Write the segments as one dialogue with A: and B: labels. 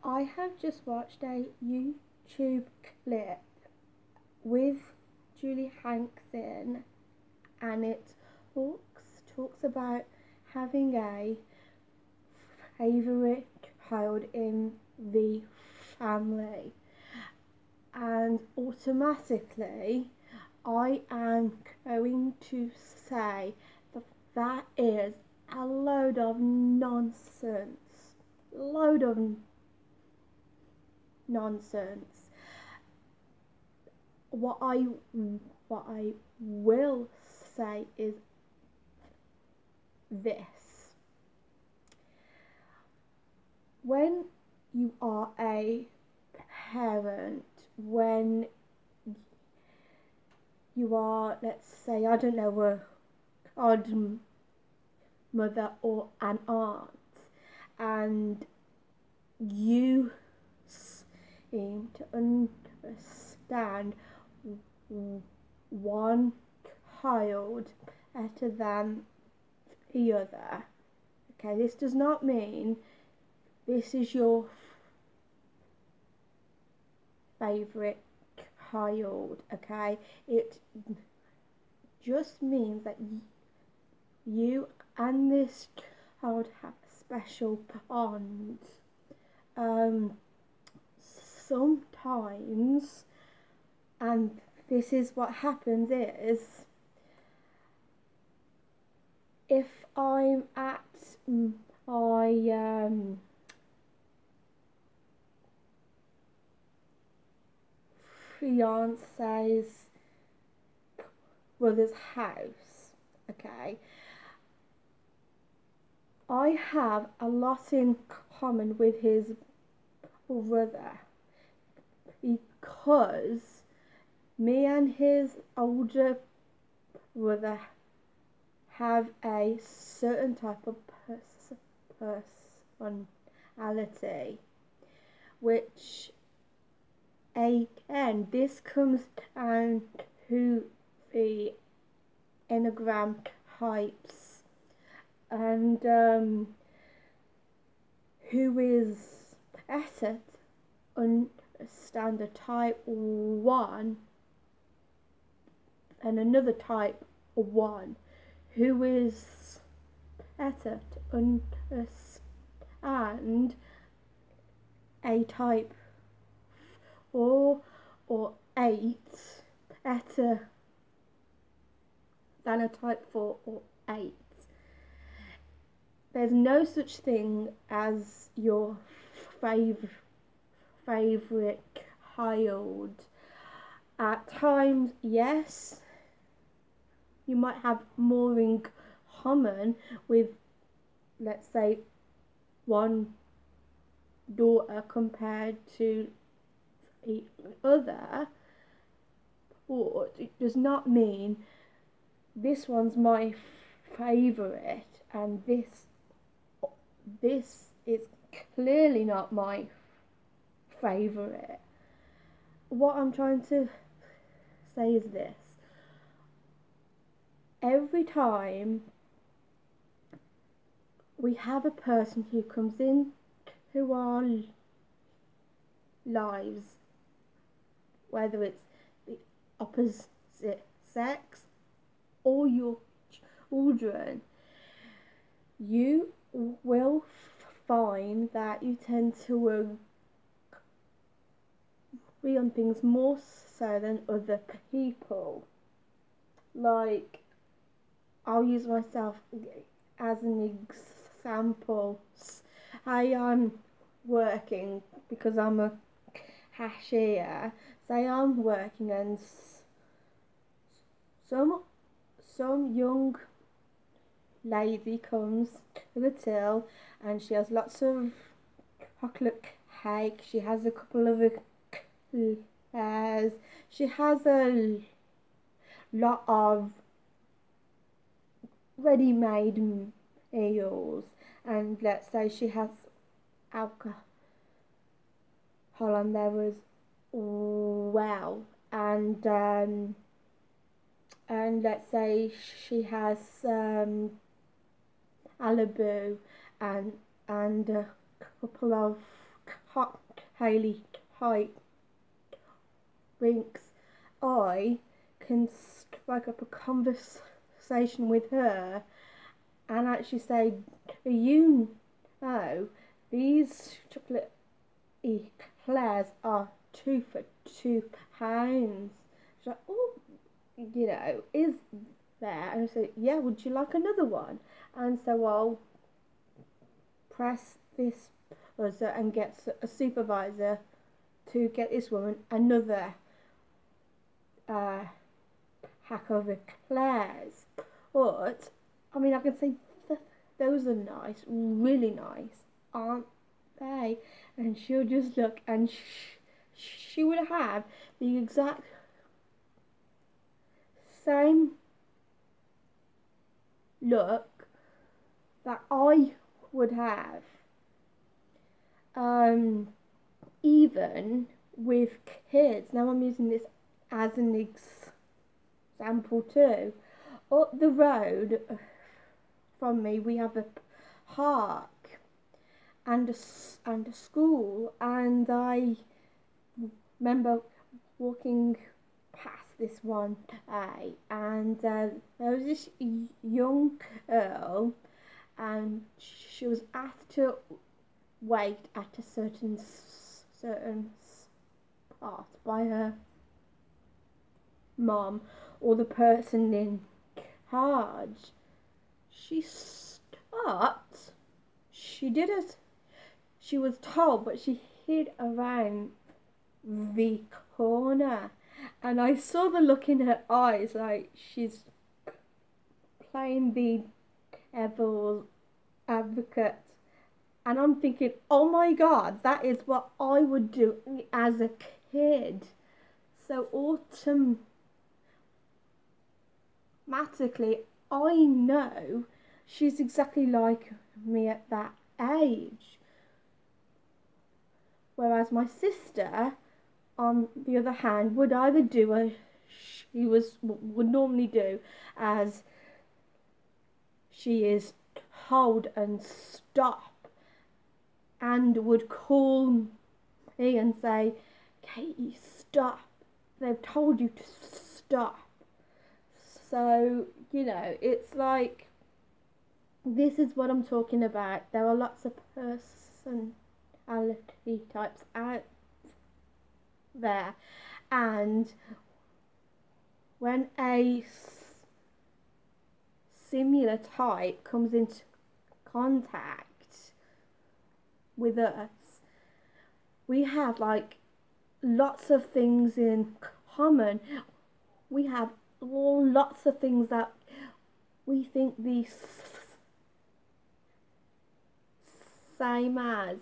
A: I have just watched a YouTube clip with Julie Hanks in, and it talks about having a favourite child in the family, and automatically I am going to say that that is a load of nonsense. Load of nonsense. What I will say is this: when you are a parent, when you are, let's say, I don't know, a godmother or an aunt, and you seem to understand one child better than the other. Okay, this does not mean this is your favourite child, okay? It just means that you and this child have a special bond. Sometimes, and this is what happens, is if I'm at my fiance's brother's house, okay, I have a lot in common with his brother, because me and his older brother have a certain type of personality, which again, this comes down to the Enneagram types, and who is better to understand a type 1 and another type 1, who is better to understand a type 4 or 8 better than a type 4 or 8. There's no such thing as your favourite child. At times, yes, you might have more in common with, let's say, one daughter compared to the other, but it does not mean this one's my favourite and this is clearly not my favourite. What I'm trying to say is this: every time we have a person who comes in to our lives, whether it's the opposite sex or your children, you will find that you tend to agree on things more so than other people. Like, I'll use myself as an example. I am working because I'm a cashier. Say I'm working and some young lady comes to the till and she has lots of chocolate cake. She has a couple of eclairs. She has a lot of ready-made meals, and let's say she has alcohol on there as well, and let's say she has Alibu and a couple of highly high ranks, I can strike up a conversation with her and actually say, you know, these chocolate eclairs are 2 for £2. She's like, oh, you know, is there? And I said, yeah, would you like another one? And so I'll press this buzzer and get a supervisor to get this woman another hack of eclairs. But I mean, I can say those are nice, really nice, aren't they? And she'll just look, and she would have the exact same look that I would have, even with kids. Now I'm using this as an example too. Up the road from me we have a park and a school, and I remember walking past this one day, and there was this young girl, and she was asked to wait at a certain spot by her mom or the person in charge. She stopped. She did as she was told, but she hid around the corner, and I saw the look in her eyes, like she's playing the devil's advocate. And I'm thinking, oh my God, that is what I would do as a kid. So automatically, I know she's exactly like me at that age. Whereas my sister, on the other hand, would either do as she would normally do, as she is told and stop, and would call me and say, Katie, stop. They've told you to stop. So, you know, it's like, this is what I'm talking about. There are lots of personality types out there, and when a similar type comes into contact with us, we have like lots of things in common. We have lots of things that we think the same as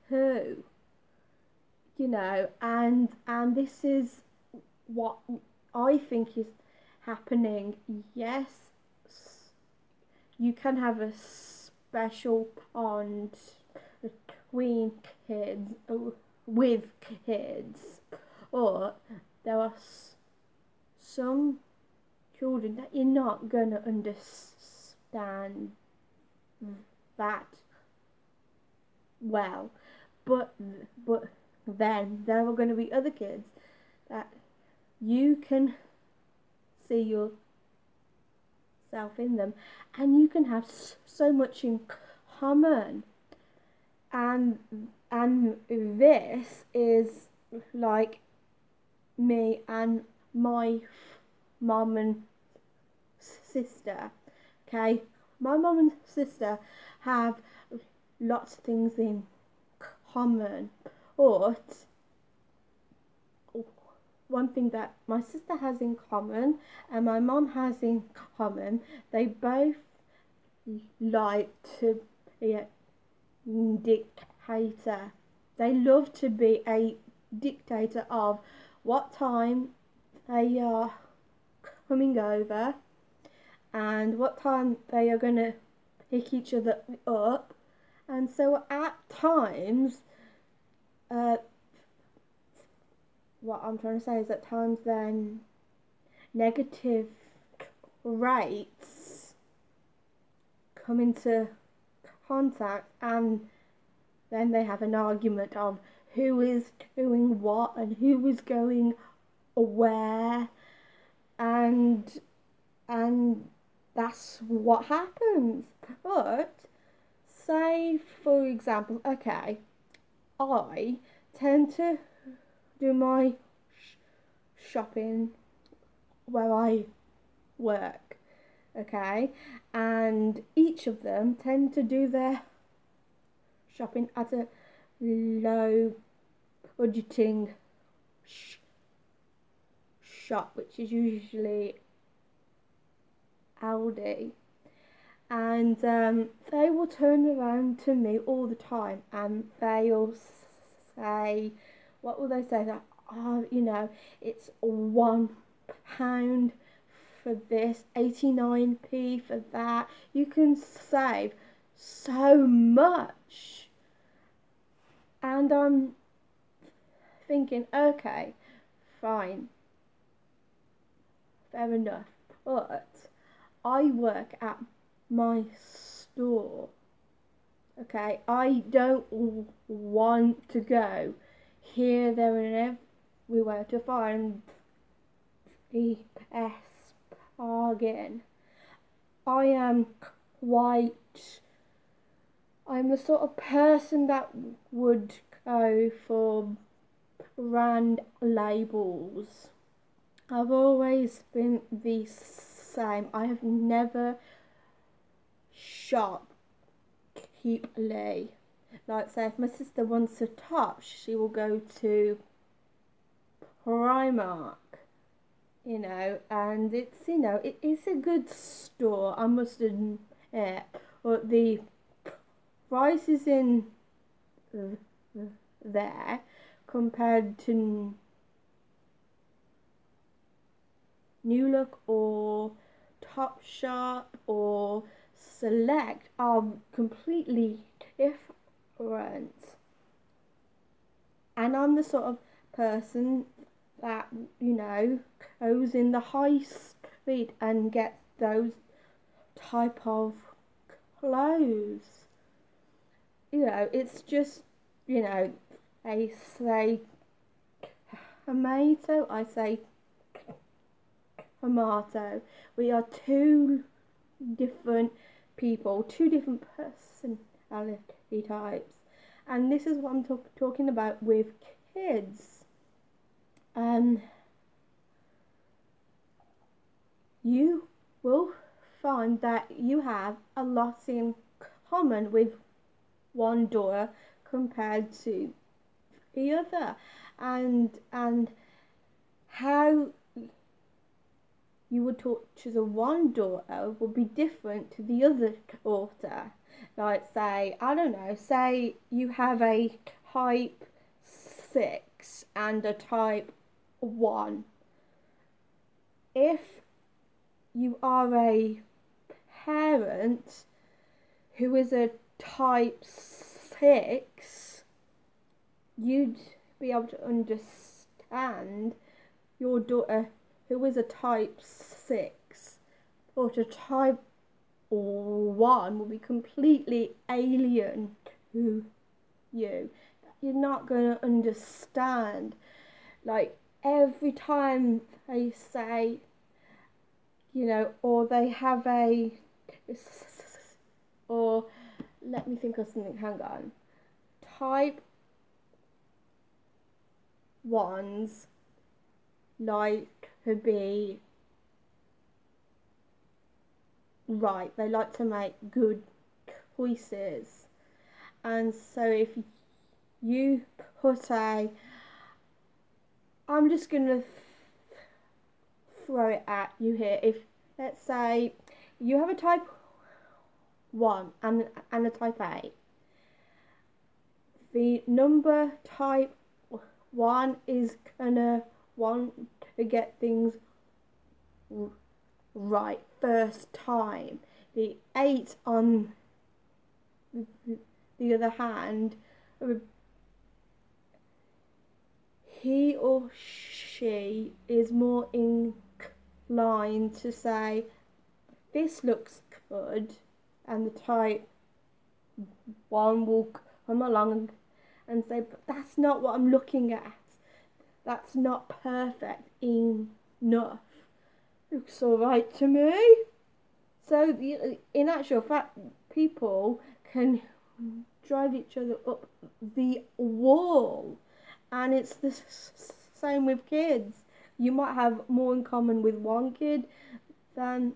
A: too, you know, and this is what I think is happening. Yes, you can have a special bond between kids, with kids, or there are some children that you're not going to understand that well, but then there are going to be other kids that you can see yourself in them, and you can have so much in common. And this is like me and my mom and sister. Okay, my mom and sister have lots of things in common, but one thing that my sister has in common and my mom has in common, they both like to be a dictator. They love to be a dictator of what time they are coming over and what time they are going to pick each other up. And so at times, what I'm trying to say is at times then negative rates come into contact, and then they have an argument of who is doing what and who is going where, and that's what happens. But say for example, okay, I tend to do my shopping where I work, okay, and each of them tend to do their shopping at a low budgeting shop, which is usually Aldi, and they will turn around to me all the time and they'll say, what will they say, that oh, you know, it's £1 for this, 89p for that, you can save so much. And I'm thinking, okay, fine, fair enough, but I work at my store, okay, I don't want to go here, there and everywhere to find the best bargain. I'm the sort of person that would go for brand labels. I've always been the same. I have never shopped cheaply. Like say if my sister wants a top, she will go to Primark, you know, and it's, you know, it is a good store, I must admit, but the prices in there compared to New Look or Topshop or Select are completely different. And I'm the sort of person that, you know, goes in the high street and gets those type of clothes. You know, it's just, you know, they say tomato, I say tomato. We are two different people, two different personality types, and this is what I'm talking about with kids. You will find that you have a lot in common with one daughter compared to the other, and how you would talk to the one daughter will be different to the other daughter. Like say, I don't know, say you have a type 6 and a type 1. If you are a parent who is a type 6, you'd be able to understand your daughter who is a type 6, but a type 1 will be completely alien to you. You're not going to understand. Like every time they say, you know, or they have a, or let me think of something, hang on. Type 1s like to be right, they like to make good choices, and so if you put a, I'm just gonna throw it at you here, if let's say you have a type 1 and a type 8, the number type 1 is gonna want to get things right first time. The 8 on the other hand, he or she is more inclined to say this looks good, and the type 1 will come along and say, but that's not what I'm looking at. That's not perfect enough. Looks all right to me. So in actual fact, people can drive each other up the wall. And it's the same with kids. You might have more in common with one kid than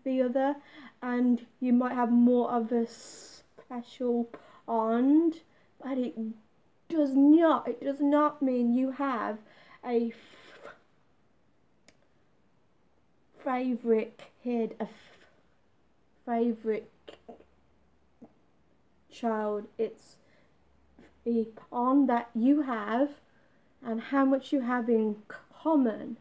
A: the other, and you might have more of a special bond, but it does not mean you have a favourite kid, a favourite child. It's the bond that you have and how much you have in common